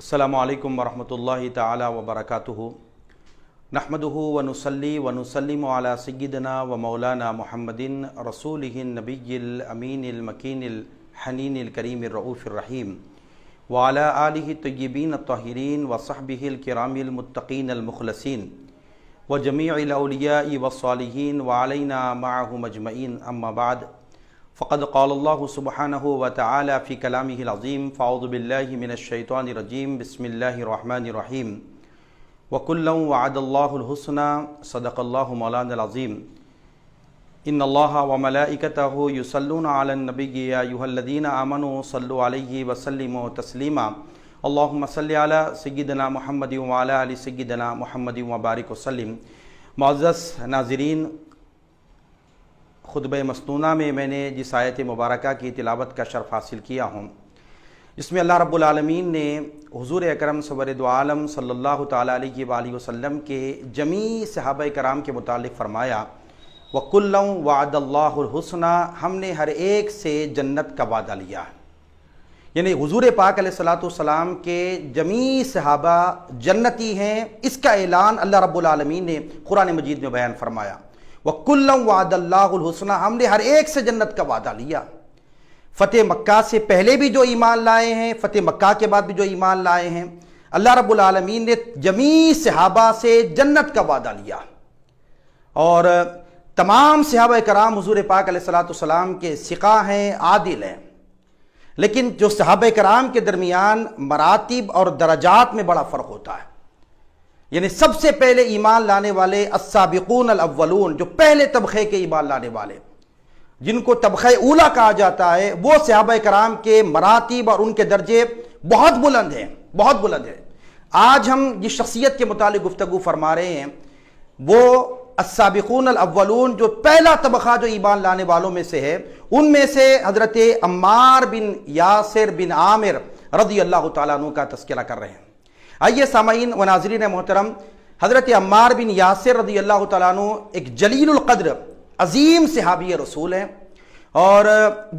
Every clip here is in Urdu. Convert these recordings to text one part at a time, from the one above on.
السلام علیکم ورحمۃ اللہ تعالی وبرکاتہ نحمدہ ونصلی ونسلم علی سیدنا و مولانا محمد رسولہ النبی الامین المکین الحنین الکریم الرؤوف الرحیم وعلی آلہ الطیبین الطاہرین وصحبہ الکرام المتقین المخلصین وجمیع الاولیاء والصالحین وعلینا معہم اجمعین اما بعد فقد قال اللہ سبحانہ وتعالی فی کلامہ العظیم فاعوذ باللہ من الشیطان الرجیم بسم اللہ الرحمن الرحیم وَكُلًّا وَعَدَ اللَّهُ الْحُسْنَى صدق اللہ مولانا العظیم ان اللہ وملائکتہ یصلون علی النبی یا ایھا الذین آمنوا صلوا علیہ وسلموا تسلیما اللہم صل علی سیدنا محمد وعلی آل سیدنا محمد وبارک وسلم۔ معزز ناظرین، خطبہ مسنونہ میں نے جس آیت مبارکہ کی تلاوت کا شرف حاصل کیا ہوں، جس میں اللہ رب العالمین نے حضور اکرم سرور دو عالم صلی اللہ تعالیٰ علیہ وآلہ وسلم کے جمیع صحابہ کرام کے متعلق فرمایا وَكُلًّا وَعَدَ اللَّهُ الْحُسْنَى، ہم نے ہر ایک سے جنت کا وعدہ لیا ہے۔ یعنی حضور پاک علیہ السلام کے جمیع صحابہ جنتی ہیں، اس کا اعلان اللہ رب العالمین نے قرآن مجید میں بیان فرمایا۔ وَكُلًّا وَعَدَ اللَّهُ الْحُسْنَى، ہم نے ہر ایک سے جنت کا وعدہ لیا۔ فتح مکہ سے پہلے بھی جو ایمان لائے ہیں، فتح مکہ کے بعد بھی جو ایمان لائے ہیں، اللہ رب العالمین نے جمیع صحابہ سے جنت کا وعدہ لیا، اور تمام صحابہ کرام حضور پاک علیہ السلام کے ثقہ ہیں، عادل ہیں، لیکن جو صحابہ کرام کے درمیان مراتب اور درجات میں بڑا فرق ہوتا ہے۔ یعنی سب سے پہلے ایمان لانے والے السابقون الاولون، جو پہلے طبقے کے ایمان لانے والے، جن کو طبقہ اولا کہا جاتا ہے، وہ صحابہ کرام کے مراتب اور ان کے درجے بہت بلند ہیں، بہت بلند ہیں۔ آج ہم جس شخصیت کے متعلق گفتگو فرما رہے ہیں وہ السابقون الاولون، جو پہلا طبقہ جو ایمان لانے والوں میں سے ہے، ان میں سے حضرت عمار بن یاسر بن عامر رضی اللہ تعالیٰ عنہ کا تذکرہ کر رہے ہیں۔ آئیے سامعین و ناظرین محترم، حضرت عمار بن یاسر رضی اللہ تعالیٰ عنہ ایک جلیل القدر عظیم صحابی رسول ہیں، اور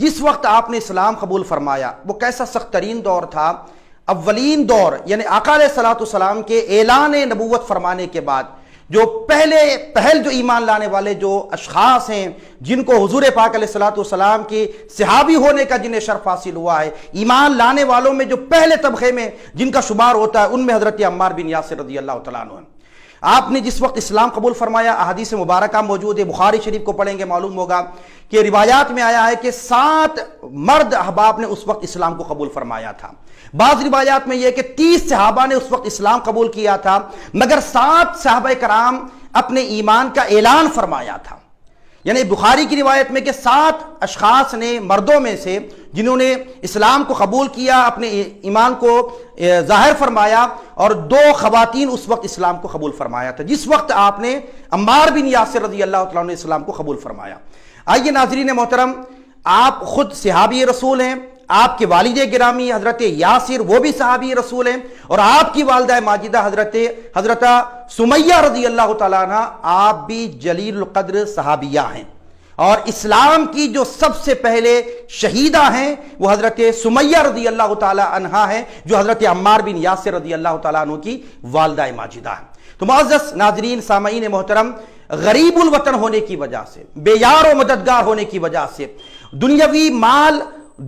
جس وقت آپ نے اسلام قبول فرمایا وہ کیسا سخت ترین دور تھا۔ اولین دور، یعنی آقا علیہ السلام کے اعلان نبوت فرمانے کے بعد جو پہل جو ایمان لانے والے جو اشخاص ہیں، جن کو حضور پاک علیہ السلام کی صحابی ہونے کا جنہیں شرف حاصل ہوا ہے، ایمان لانے والوں میں جو پہلے طبقے میں جن کا شمار ہوتا ہے، ان میں حضرت عمار بن یاسر رضی اللہ تعالیٰ عنہ ہیں۔ آپ نے جس وقت اسلام قبول فرمایا، احادیث مبارکہ موجود ہے، بخاری شریف کو پڑھیں گے معلوم ہوگا کہ روایات میں آیا ہے کہ 7 مرد احباب نے اس وقت اسلام کو قبول فرمایا تھا۔ بعض روایات میں یہ کہ 30 صحابہ نے اس وقت اسلام قبول کیا تھا، مگر 7 صحابہ کرام اپنے ایمان کا اعلان فرمایا تھا۔ یعنی بخاری کی روایت میں کہ 7 اشخاص نے مردوں میں سے جنہوں نے اسلام کو قبول کیا، اپنے ایمان کو ظاہر فرمایا، اور 2 خواتین اس وقت اسلام کو قبول فرمایا تھا جس وقت آپ نے عمار بن یاسر رضی اللہ تعالیٰ عنہ نے اسلام کو قبول فرمایا۔ آئیے ناظرین محترم، آپ خود صحابی رسول ہیں، آپ کے والد گرامی حضرت یاسر وہ بھی صحابی رسول ہیں، اور آپ کی والدہ ماجدہ حضرت سمیہ رضی اللہ تعالیٰ عنہ آپ بھی جلیل القدر صحابیہ ہیں، اور اسلام کی جو سب سے پہلے شہیدہ ہیں وہ حضرت سمیہ رضی اللہ تعالیٰ عنہ ہیں، جو حضرت عمار بن یاسر رضی اللہ تعالیٰ عنہ کی والدہ ماجدہ ہیں۔ تو معزز ناظرین سامعین محترم، غریب الوطن ہونے کی وجہ سے، بے یار و مددگار ہونے کی وجہ سے، دنیاوی مال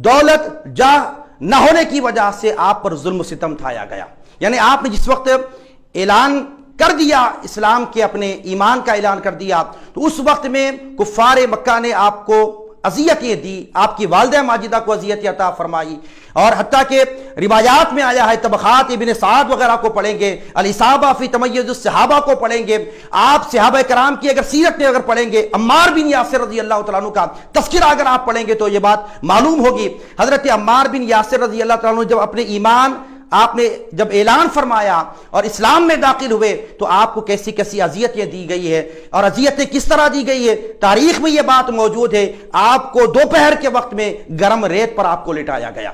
دولت جاہ نہ ہونے کی وجہ سے آپ پر ظلم و ستم ڈھایا گیا۔ یعنی آپ نے جس وقت اعلان کر دیا اسلام کے، اپنے ایمان کا اعلان کر دیا، تو اس وقت میں کفار مکہ نے آپ کو اذیتیں دی، آپ کی والدہ ماجدہ کو اذیت عطا فرمائی، اور حتیٰ کہ روایات میں آیا ہے، طبقات ابن سعد وغیرہ کو پڑھیں گے، الاصابہ فی تمیز الصحابہ کو پڑھیں گے، آپ صحابہ کرام کی اگر سیرت میں اگر پڑھیں گے، عمار بن یاسر رضی اللہ تعالیٰ عنہ کا تذکرہ اگر آپ پڑھیں گے تو یہ بات معلوم ہوگی۔ حضرت عمار بن یاسر رضی اللہ تعالیٰ عنہ جب اپنے ایمان آپ نے جب اعلان فرمایا اور اسلام میں داخل ہوئے تو آپ کو کیسی کیسی اذیتیں دی گئی ہے، اور اذیتیں کس طرح دی گئی ہے، تاریخ میں یہ بات موجود ہے۔ آپ کو دوپہر کے وقت میں گرم ریت پر آپ کو لٹایا گیا،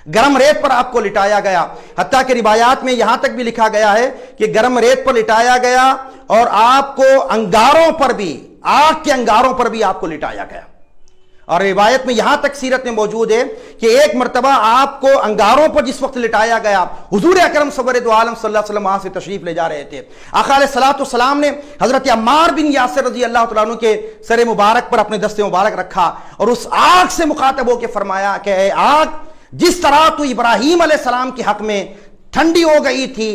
گرم ریت پر آپ کو لٹایا گیا، حتیٰ کہ روایات میں یہاں تک بھی لکھا گیا ہے کہ گرم ریت پر لٹایا گیا، اور آپ کو انگاروں پر بھی، آگ کے انگاروں پر بھی آپ کو لٹایا گیا، اور روایت میں یہاں تک سیرت میں موجود ہے کہ ایک مرتبہ آپ کو انگاروں پر جس وقت لٹایا گیا، حضور اکرم سرور عالم صلی اللہ علیہ وسلم وہاں سے تشریف لے جا رہے تھے، آقا علیہ الصلوۃ والسلام نے حضرت عمار بن یاسر رضی اللہ تعالیٰ عنہ کے سر مبارک پر اپنے دست مبارک رکھا اور اس آگ سے مخاطب ہو کے فرمایا کہ اے آگ، جس طرح تو ابراہیم علیہ السلام کے حق میں ٹھنڈی ہو گئی تھی،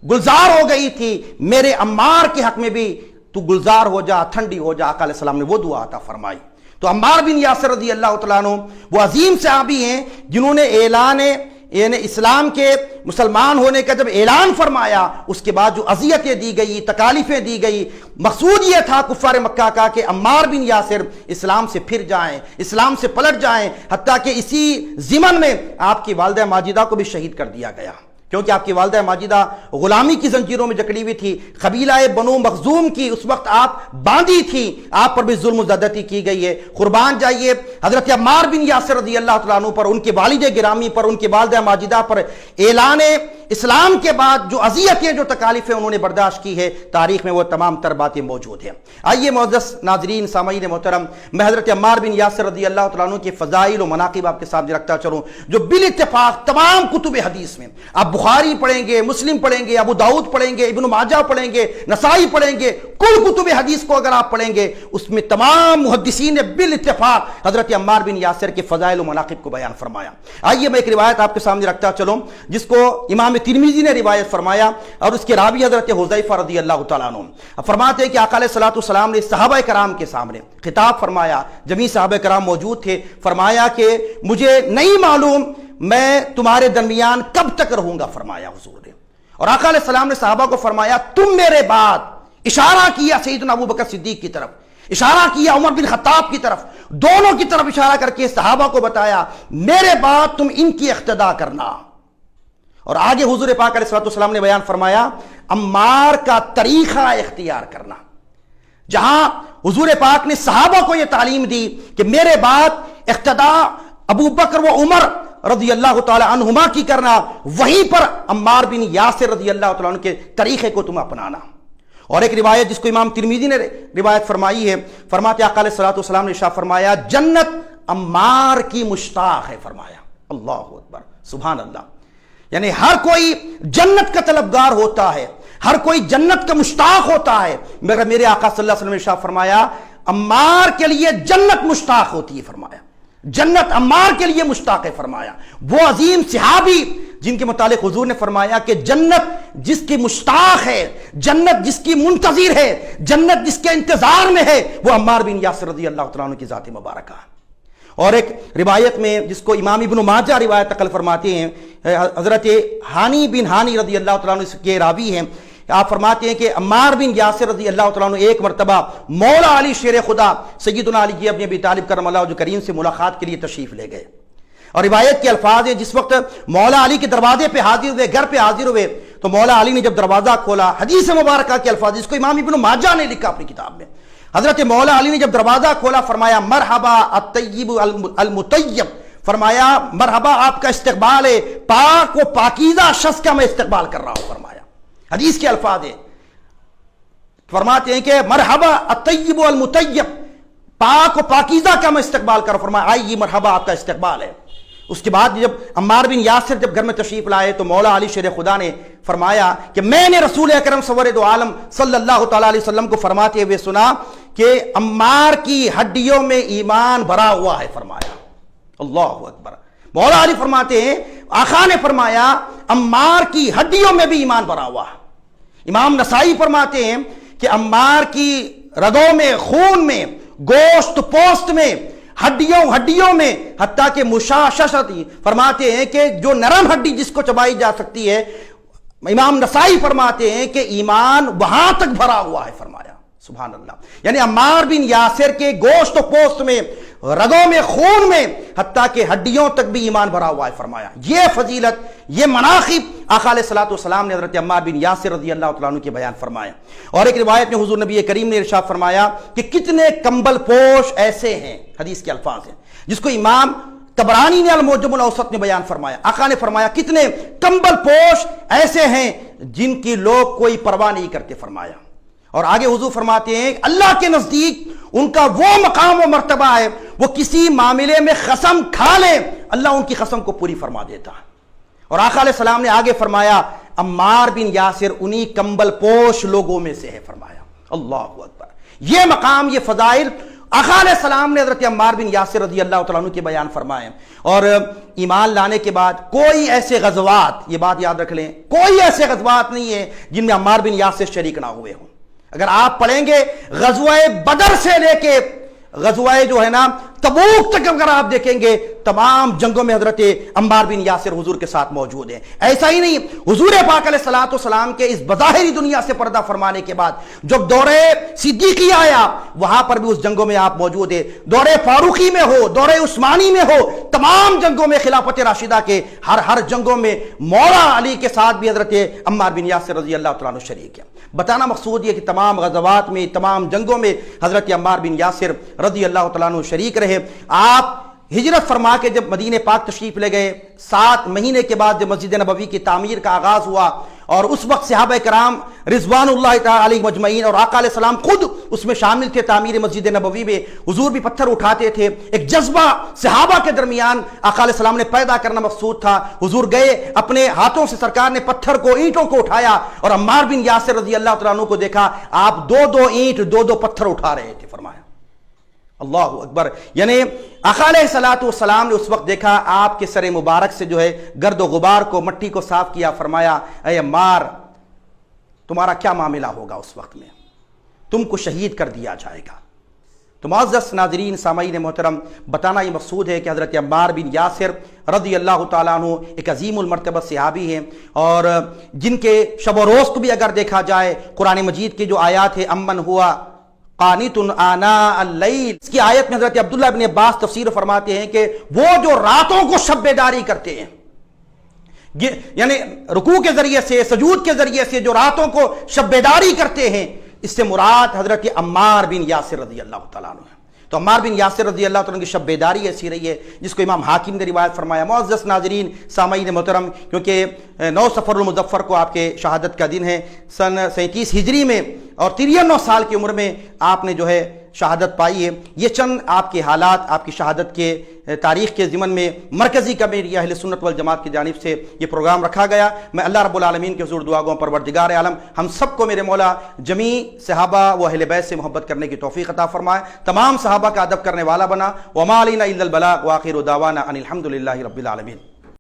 گلزار ہو گئی تھی، میرے عمار کے حق میں بھی تو گلزار ہو جا، ٹھنڈی ہو جا۔ آقا علیہ السلام نے وہ دعا عطا فرمائی۔ تو عمار بن یاسر رضی اللہ تعالیٰ عنہ وہ عظیم صحابی ہیں جنہوں نے اعلان یعنی اسلام کے مسلمان ہونے کا جب اعلان فرمایا، اس کے بعد جو اذیتیں دی گئی، تکالیفیں دی گئی، مقصود یہ تھا کفار مکہ کا کہ عمار بن یاسر اسلام سے پھر جائیں، اسلام سے پلٹ جائیں، حتیٰ کہ اسی ضمن میں آپ کی والدہ ماجدہ کو بھی شہید کر دیا گیا، کیونکہ آپ کی والدہ ماجدہ غلامی کی زنجیروں میں جکڑی ہوئی تھی، قبیلہ بنو مخزوم کی اس وقت آپ باندھی تھی، آپ پر بھی ظلم و زیادتی کی گئی ہے۔ قربان جائیے حضرت عمار بن یاسر رضی اللہ تعالیٰ عنہ پر، ان کے والد گرامی پر، ان کی والدہ ماجدہ پر اعلان اسلام کے بعد جو اذیتیں، جو تکالیفیں انہوں نے برداشت کی ہے، تاریخ میں وہ تمام تر باتیں موجود ہیں۔ آئیے معزز ناظرین، سامعین محترم، میں حضرت عمار بن یاسر رضی اللہ تعالیٰ عنہ کے فضائل و مناقب آپ کے سامنے رکھتا چلوں، جو بالاتفاق تمام کتب حدیث میں، آپ بخاری پڑھیں گے، مسلم پڑھیں گے، ابو داؤد پڑھیں گے، ابن ماجہ پڑھیں گے، نسائی پڑھیں گے، کل کتب حدیث کو اگر آپ پڑھیں گے، اس میں تمام محدثین نے بالاتفاق حضرت عمار بن یاسر کے فضائل و مناقب کو بیان فرمایا۔ آئیے میں ایک روایت آپ کے سامنے رکھتا چلوں جس کو امام ترمذی نے روایت فرمایا اور اس کے راوی حضرت حذیفہ رضی اللہ تعالیٰ عنہ فرماتے ہیں کہ آقا علیہ الصلوۃ والسلام نے صحابہ کرام کے سامنے خطاب فرمایا، جمیع صحابہ کرام موجود تھے، فرمایا کہ مجھے نہیں معلوم میں تمہارے درمیان کب تک رہوں گا، فرمایا حضور نے۔ اور آقا علیہ السلام نے صحابہ کو فرمایا تم میرے بعد، اشارہ کیا سیدنا ابو بکر صدیق کی طرف، اشارہ کیا عمر بن خطاب کی طرف، دونوں کی طرف اشارہ کر کے صحابہ کو بتایا میرے بعد تم ان کی اقتداء کرنا۔ اور آگے حضور پاک علیہ الصلوۃ والسلام نے بیان فرمایا عمار کا طریقہ اختیار کرنا۔ جہاں حضور پاک نے صحابہ کو یہ تعلیم دی کہ میرے بعد اقتداء ابو بکر و عمر رضی اللہ تعالی عنہما کی کرنا، وہیں پر عمار بن یاسر رضی اللہ تعالیٰ عنہ کے طریقے کو تم اپنانا۔ اور ایک روایت جس کو امام ترمذی نے روایت فرمائی ہے، فرماتے آقا علیہ الصلوۃ والسلام نے ارشاد فرمایا جنت عمار کی مشتاق ہے، فرمایا اللہ اکبر سبحان اللہ، یعنی ہر کوئی جنت کا طلبگار ہوتا ہے، ہر کوئی جنت کا مشتاق ہوتا ہے، مگر میرے آقا صلی اللہ علیہ وسلم نے ارشاد فرمایا عمار کے لیے جنت مشتاق ہوتی ہے، فرمایا جنت عمار کے لیے مشتاق ہے، فرمایا وہ عظیم صحابی جن کے متعلق حضور نے فرمایا کہ جنت جس کی مشتاق ہے، جنت جس کی منتظر ہے، جنت جس کے انتظار میں ہے، وہ عمار بن یاسر رضی اللہ تعالیٰ عنہ کی ذات مبارکہ۔ اور ایک روایت میں جس کو امام ابن ماجہ روایت نقل فرماتے ہیں، حضرت ہانی بن ہانی رضی اللہ تعالیٰ عنہ کے راوی ہیں، آپ فرماتے ہیں کہ عمار بن یاسر رضی اللہ تعالیٰ عنہ ایک مرتبہ مولا علی شیر خدا سیدنا علی ابن ابی طالب کرم اللہ وجہ کریم سے ملاقات کے لیے تشریف لے گئے، اور روایت کے الفاظ ہیں جس وقت مولا علی کے دروازے پہ حاضر ہوئے، گھر پہ حاضر ہوئے، تو مولا علی نے جب دروازہ کھولا، حدیث مبارکہ کے الفاظ جس کو امام ابن ماجہ نے لکھا اپنی کتاب میں، حضرت مولا علی نے جب دروازہ کھولا فرمایا مرحبا الطیب المطیب، فرمایا مرحبا آپ کا استقبال ہے، پاک و پاکیزہ شخص کا میں استقبال کر رہا ہوں، فرمایا حدیث کے الفاظ ہیں، فرماتے ہیں کہ مرحبا الطیب المطیب، پاک و پاکیزہ کا میں استقبال کر رہا ہوں، فرمایا آئیے مرحبا آپ کا استقبال ہے۔ اس کے بعد جب عمار بن یاسر جب گھر میں تشریف لائے تو مولا علی شیر خدا نے فرمایا کہ میں نے رسول اکرم سرور عالم صلی اللہ تعالیٰ علیہ وسلم کو فرماتے ہوئے سنا کہ عمار کی ہڈیوں میں ایمان بھرا ہوا ہے، فرمایا اللہ اکبر۔ مولا علی فرماتے ہیں آقا نے فرمایا عمار کی ہڈیوں میں بھی ایمان بھرا ہوا ہے۔ امام نسائی فرماتے ہیں کہ عمار کی رگوں میں، خون میں، گوشت پوست میں، ہڈیوں میں، حتیٰ کہ مشاششتی، فرماتے ہیں کہ جو نرم ہڈی جس کو چبائی جا سکتی ہے، امام نسائی فرماتے ہیں کہ ایمان وہاں تک بھرا ہوا ہے، فرمایا سبحان اللہ، یعنی عمار بن یاسر کے گوشت و پوست میں، رگوں میں، خون میں، حتیٰ کہ ہڈیوں تک بھی ایمان بھرا ہوا ہے، فرمایا یہ فضیلت، یہ مناقب آقا علیہ الصلوۃ والسلام نے حضرت عمار بن یاسر رضی اللہ تعالیٰ عنہ کے بیان فرمایا۔ اور ایک روایت میں حضور نبی کریم نے ارشاد فرمایا کہ کتنے کمبل پوش ایسے ہیں، حدیث کے الفاظ ہیں جس کو امام طبرانی نے المعجم الاوسط میں بیان فرمایا، آقا نے فرمایا کتنے کمبل پوش ایسے ہیں جن کی لوگ کوئی پرواہ نہیں کرتے، فرمایا اور آگے حضور فرماتے ہیں اللہ کے نزدیک ان کا وہ مقام و مرتبہ ہے، وہ کسی معاملے میں قسم کھا لیں اللہ ان کی قسم کو پوری فرما دیتا ہے۔ اور آقا علیہ السلام نے آگے فرمایا عمار بن یاسر انہی کمبل پوش لوگوں میں سے ہے، فرمایا اللہ اکبر۔ یہ مقام، یہ فضائل آقا علیہ السلام نے حضرت عمار بن یاسر رضی اللہ تعالیٰ عنہ کے بیان فرمائے۔ اور ایمان لانے کے بعد کوئی ایسے غزوات، یہ بات یاد رکھ لیں، کوئی ایسے غزوات نہیں ہیں جن میں عمار بن یاسر شریک نہ ہوئے ہوں۔ اگر آپ پڑھیں گے غزوہ بدر سے لے کے غزوہ جو ہے نا تبوک تک اگر آپ دیکھیں گے، تمام جنگوں میں حضرت عمار بن یاسر حضور کے ساتھ موجود ہیں۔ ایسا ہی نہیں، حضور پاک علیہ السلام کے اس بظاہری دنیا سے پردہ فرمانے کے بعد جب دور صدیقی آیا وہاں پر بھی اس جنگوں میں آپ موجود ہیں، دور فاروقی میں ہو، دور عثمانی میں ہو، تمام جنگوں میں خلافت راشدہ کے ہر جنگوں میں مولا علی کے ساتھ بھی حضرت عمار بن یاسر رضی اللہ تعالیٰ عنہ شریک ہے۔ بتانا مقصود یہ کہ تمام غزوات میں، تمام جنگوں میں حضرت عمار بن یاسر رضی اللہ تعالیٰ عنہ شریک رہے۔ آپ ہجرت فرما کے جب مدینہ پاک تشریف لے گئے، 7 مہینے کے بعد جب مسجد نبوی کی تعمیر کا آغاز ہوا، اور اس وقت صحابہ کرام رضوان اللہ تعالی علیہ مجمعین اور آقا علیہ السلام خود اس میں شامل تھے تعمیر مسجد نبوی میں، حضور بھی پتھر اٹھاتے تھے۔ ایک جذبہ صحابہ کے درمیان آقا علیہ السلام نے پیدا کرنا مقصود تھا۔ حضور گئے، اپنے ہاتھوں سے سرکار نے پتھر کو، اینٹوں کو اٹھایا، اور عمار بن یاسر رضی اللہ تعالیٰ عنہ کو دیکھا آپ 2 اینٹ 2 پتھر اٹھا رہے تھے، فرمایا اللہ اکبر۔ یعنی آقا علیہ السلام نے اس وقت دیکھا آپ کے سر مبارک سے جو ہے گرد و غبار کو، مٹی کو صاف کیا، فرمایا اے عمار تمہارا کیا معاملہ ہوگا اس وقت میں، تم کو شہید کر دیا جائے گا۔ تو معزز ناظرین سامعین محترم، بتانا یہ مقصود ہے کہ حضرت عمار بن یاسر رضی اللہ تعالیٰ عنہ ایک عظیم المرتبہ صحابی ہیں، اور جن کے شب و روز کو بھی اگر دیکھا جائے قرآن مجید کی جو آیات ہے امن ہوا قانت آناء اللیل، اس کی آیت میں حضرت عبداللہ بن عباس تفسیر فرماتے ہیں کہ وہ جو راتوں کو شب بیداری کرتے ہیں، یعنی رکوع کے ذریعے سے، سجود کے ذریعے سے جو راتوں کو شب بیداری کرتے ہیں، اس سے مراد حضرت عمار بن یاسر رضی اللہ تعالیٰ عنہ ہے۔ تو عمار بن یاسر رضی اللہ تعالیٰ عنہ کی شب بیداری ایسی رہی ہے جس کو امام حاکم نے روایت فرمایا۔ معزز ناظرین سامعین محترم، کیونکہ 9 صفر المظفر کو آپ کے شہادت کا دن ہے، سن 37 ہجری میں، اور 93 سال کی عمر میں آپ نے جو ہے شہادت پائی ہے۔ یہ چند آپ کے حالات، آپ کی شہادت کے تاریخ کے ضمن میں مرکزی کمیٹی اہل سنت والجماعت کی جانب سے یہ پروگرام رکھا گیا۔ میں اللہ رب العالمین کے حضور دعا گو پروردگار عالم ہم سب کو میرے مولا جمیع صحابہ و اہل بیت سے محبت کرنے کی توفیق عطا فرمائے، تمام صحابہ کا ادب کرنے والا بنا۔ وما علینا الا البلاغ، وآخر دعوانا ان الحمد للہ رب العالمین۔